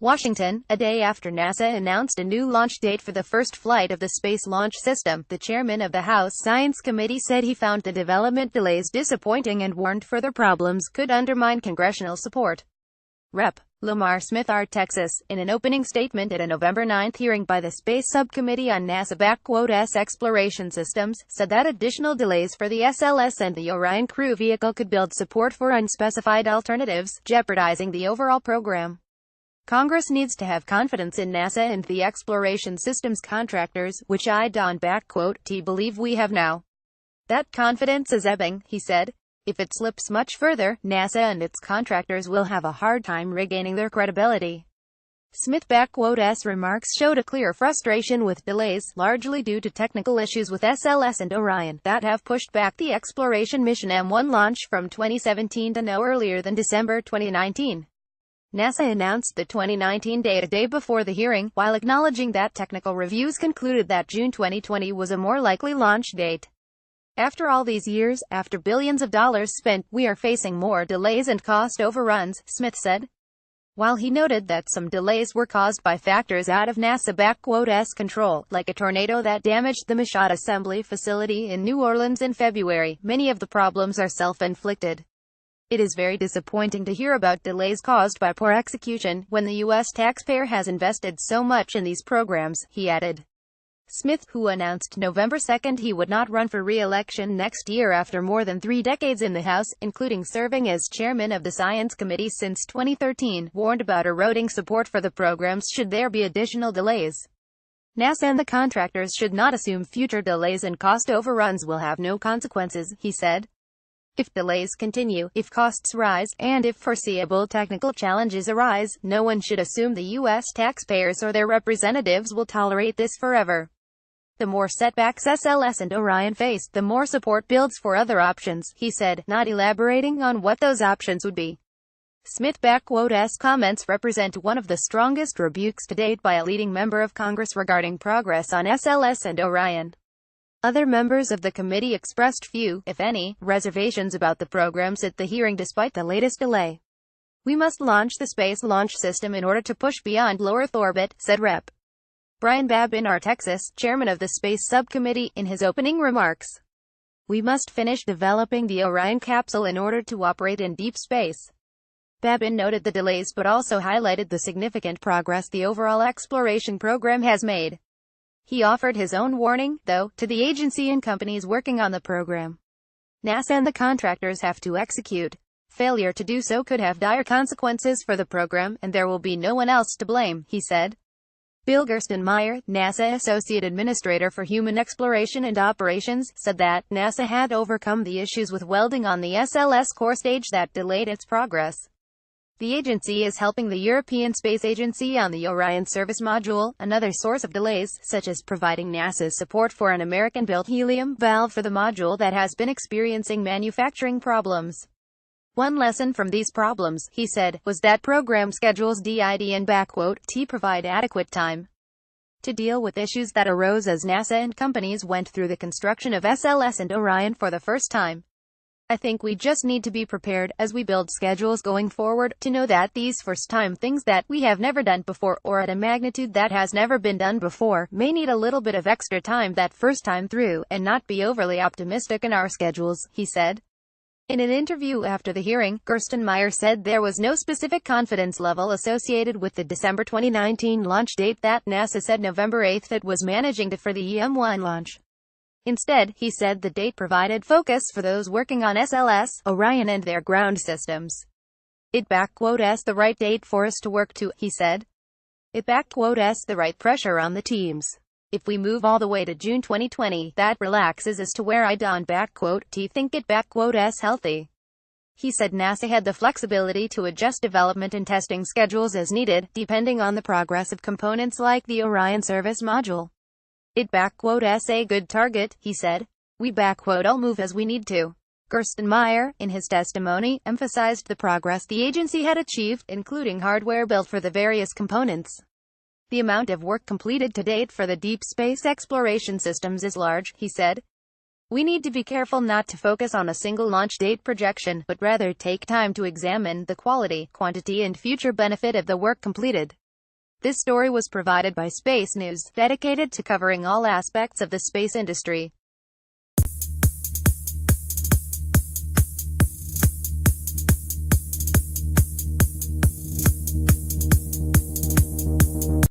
Washington, a day after NASA announced a new launch date for the first flight of the Space Launch System, the chairman of the House Science Committee said he found the development delays disappointing and warned further problems could undermine congressional support. Rep. Lamar Smith, R. Texas, in an opening statement at a November 9 hearing by the Space Subcommittee on NASA Exploration Systems, said that additional delays for the SLS and the Orion crew vehicle could build support for unspecified alternatives, jeopardizing the overall program. Congress needs to have confidence in NASA and the exploration systems contractors, which I believe we have now. That confidence is ebbing, he said. If it slips much further, NASA and its contractors will have a hard time regaining their credibility. Smith's remarks showed a clear frustration with delays, largely due to technical issues with SLS and Orion, that have pushed back the exploration mission M1 launch from 2017 to no earlier than December 2019. NASA announced the 2019 date a day before the hearing, while acknowledging that technical reviews concluded that June 2020 was a more likely launch date. After all these years, after billions of dollars spent, we are facing more delays and cost overruns, Smith said. While he noted that some delays were caused by factors out of NASA's control, like a tornado that damaged the Michoud assembly facility in New Orleans in February, many of the problems are self-inflicted. It is very disappointing to hear about delays caused by poor execution, when the U.S. taxpayer has invested so much in these programs, he added. Smith, who announced November 2 he would not run for re-election next year after more than 3 decades in the House, including serving as chairman of the Science Committee since 2013, warned about eroding support for the programs should there be additional delays. NASA and the contractors should not assume future delays and cost overruns will have no consequences, he said. If delays continue, if costs rise, and if foreseeable technical challenges arise, no one should assume the U.S. taxpayers or their representatives will tolerate this forever. The more setbacks SLS and Orion face, the more support builds for other options, he said, not elaborating on what those options would be. Smith's comments represent one of the strongest rebukes to date by a leading member of Congress regarding progress on SLS and Orion. Other members of the committee expressed few, if any, reservations about the programs at the hearing despite the latest delay. We must launch the Space Launch System in order to push beyond low Earth orbit, said Rep. Brian Babin, R. Texas, chairman of the Space Subcommittee, in his opening remarks. We must finish developing the Orion capsule in order to operate in deep space. Babin noted the delays but also highlighted the significant progress the overall exploration program has made. He offered his own warning, though, to the agency and companies working on the program. NASA and the contractors have to execute. Failure to do so could have dire consequences for the program, and there will be no one else to blame, he said. Bill Gerstenmaier, NASA Associate Administrator for Human Exploration and Operations, said that NASA had overcome the issues with welding on the SLS core stage that delayed its progress. The agency is helping the European Space Agency on the Orion service module, another source of delays, such as providing NASA's support for an American-built helium valve for the module that has been experiencing manufacturing problems. One lesson from these problems, he said, was that program schedules provide adequate time to deal with issues that arose as NASA and companies went through the construction of SLS and Orion for the first time. I think we just need to be prepared, as we build schedules going forward, to know that these first-time things that we have never done before, or at a magnitude that has never been done before, may need a little bit of extra time that first time through, and not be overly optimistic in our schedules, he said. In an interview after the hearing, Gerstenmaier said there was no specific confidence level associated with the December 2019 launch date that NASA said November 8 it was managing to for the M1 launch. Instead, he said the date provided focus for those working on SLS, Orion and their ground systems. It the right date for us to work to, he said. It the right pressure on the teams. If we move all the way to June 2020, that relaxes as to where I don't think it healthy. He said NASA had the flexibility to adjust development and testing schedules as needed, depending on the progress of components like the Orion service module. It a good target, he said. We all move as we need to. Gerstenmaier, in his testimony, emphasized the progress the agency had achieved, including hardware built for the various components. The amount of work completed to date for the deep space exploration systems is large, he said. We need to be careful not to focus on a single launch date projection, but rather take time to examine the quality, quantity and future benefit of the work completed. This story was provided by Space News, dedicated to covering all aspects of the space industry.